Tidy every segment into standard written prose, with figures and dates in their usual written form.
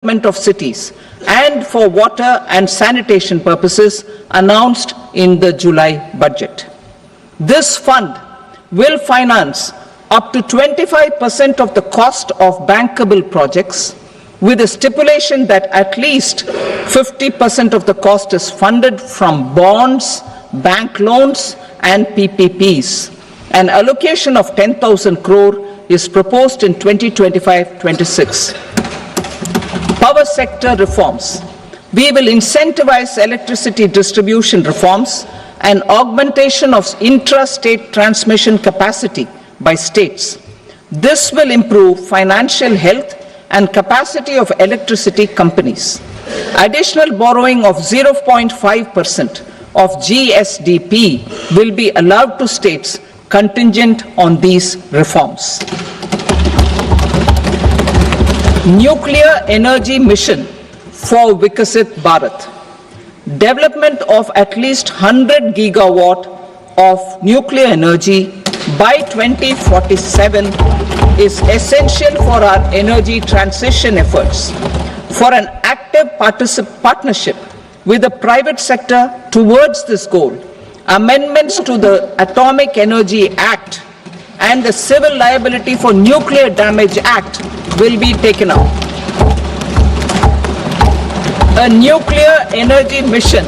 of cities and for water and sanitation purposes announced in the July budget. This fund will finance up to 25% of the cost of bankable projects, with a stipulation that at least 50% of the cost is funded from bonds, bank loans and PPPs. An allocation of 10,000 crore is proposed in 2025-26. Power sector reforms. We will incentivize electricity distribution reforms and augmentation of intra-state transmission capacity by states. This will improve financial health and capacity of electricity companies. Additional borrowing of 0.5% of GSDP will be allowed to states contingent on these reforms. Nuclear energy mission for Vikasit Bharat. Development of at least 100 gigawatt of nuclear energy by 2047 is essential for our energy transition efforts. For an active partnership with the private sector towards this goal, amendments to the Atomic Energy Act and the Civil Liability for Nuclear Damage Act will be taken up. A nuclear energy mission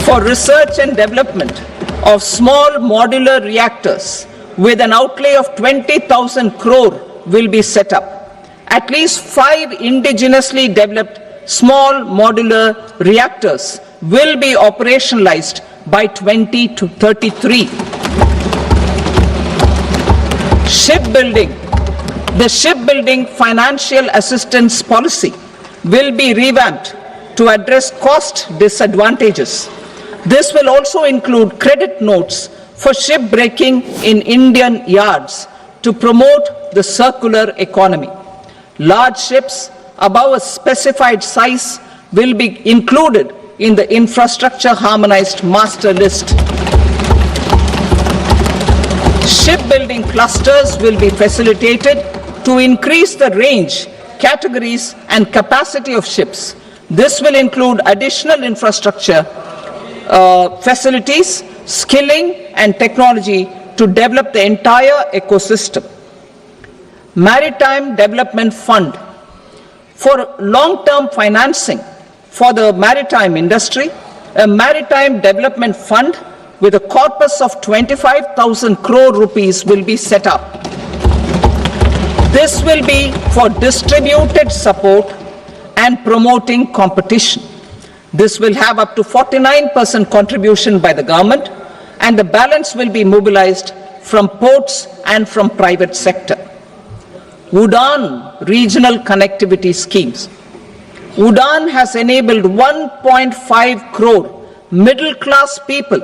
for research and development of small modular reactors with an outlay of 20,000 crore will be set up. At least 5 indigenously developed small modular reactors will be operationalized by 2033. Shipbuilding. The shipbuilding financial assistance policy will be revamped to address cost disadvantages. This will also include credit notes for shipbreaking in Indian yards to promote the circular economy. Large ships above a specified size will be included in the infrastructure harmonized master list. Shipbuilding clusters will be facilitated to increase the range, categories and capacity of ships. This will include additional infrastructure, facilities, skilling and technology to develop the entire ecosystem. Maritime Development Fund. For long-term financing for the maritime industry, a Maritime Development Fund with a corpus of 25,000 crore rupees will be set up. This will be for distributed support and promoting competition. This will have up to 49% contribution by the government, and the balance will be mobilized from ports and from private sector. UDAN regional connectivity schemes. UDAN has enabled 1.5 crore middle-class people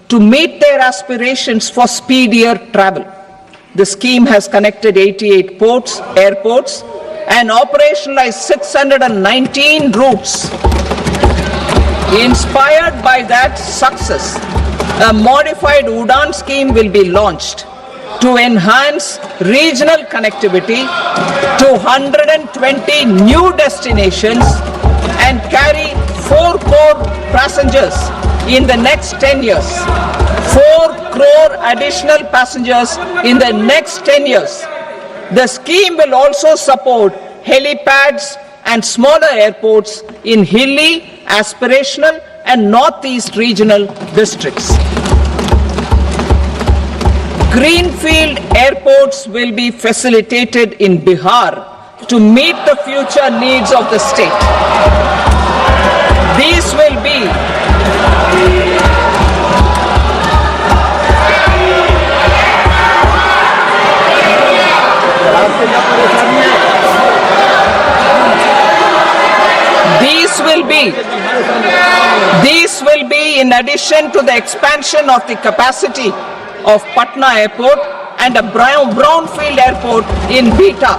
to meet their aspirations for speedier travel. The scheme has connected 88 airports, and operationalized 619 routes. Inspired by that success, a modified UDAN scheme will be launched to enhance regional connectivity to 120 new destinations and carry 4 crore passengers in the next 10 years. 4 crore additional passengers in the next 10 years. The scheme will also support helipads and smaller airports in hilly, aspirational and northeast regional districts. Greenfield airports will be facilitated in Bihar to meet the future needs of the state. These will be in addition to the expansion of the capacity of Patna Airport and a brownfield airport in Beta.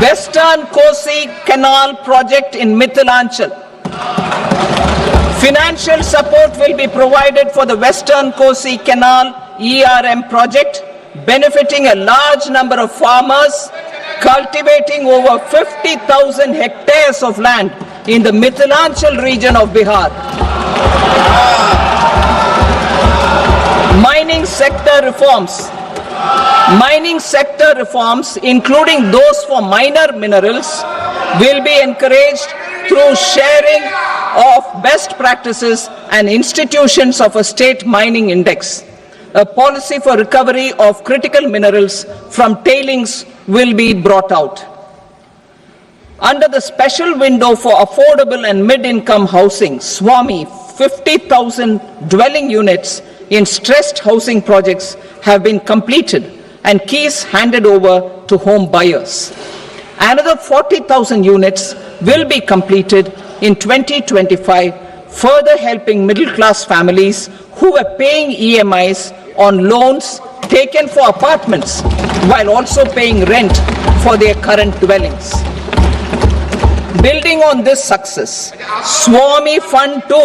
Western Kosi Canal project in Mithilanchal. Financial support will be provided for the Western Kosi Canal ERM project, benefiting a large number of farmers cultivating over 50,000 hectares of land in the Mithilanchal region of Bihar. Mining sector reforms, including those for minor minerals, will be encouraged through sharing of best practices and institutions of a state mining index. A policy for recovery of critical minerals from tailings will be brought out. Under the special window for affordable and mid-income housing, SWAMI, 50,000 dwelling units in stressed housing projects have been completed and keys handed over to home buyers. Another 40,000 units will be completed in 2025, further helping middle-class families who were paying EMIs on loans taken for apartments while also paying rent for their current dwellings. Building on this success, SWAMI Fund 2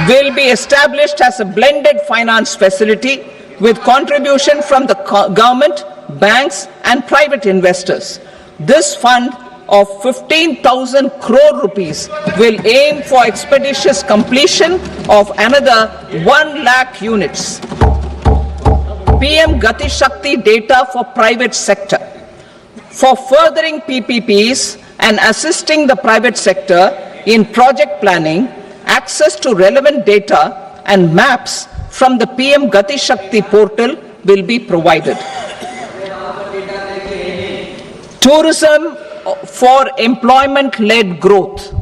will be established as a blended finance facility with contribution from the government, banks and private investors. This fund of 15,000 crore rupees will aim for expeditious completion of another 1 lakh units. PM Gati Shakti data for private sector. For furthering PPPs and assisting the private sector in project planning, access to relevant data and maps from the PM Gati Shakti portal will be provided. Tourism for employment-led growth.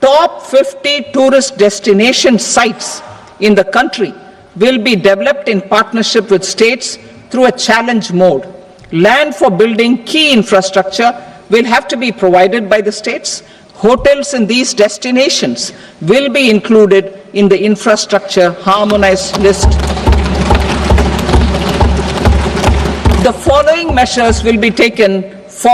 Top 50 tourist destination sites in the country will be developed in partnership with states through a challenge mode. Land for building key infrastructure will have to be provided by the states. Hotels in these destinations will be included in the infrastructure harmonized list. The following measures will be taken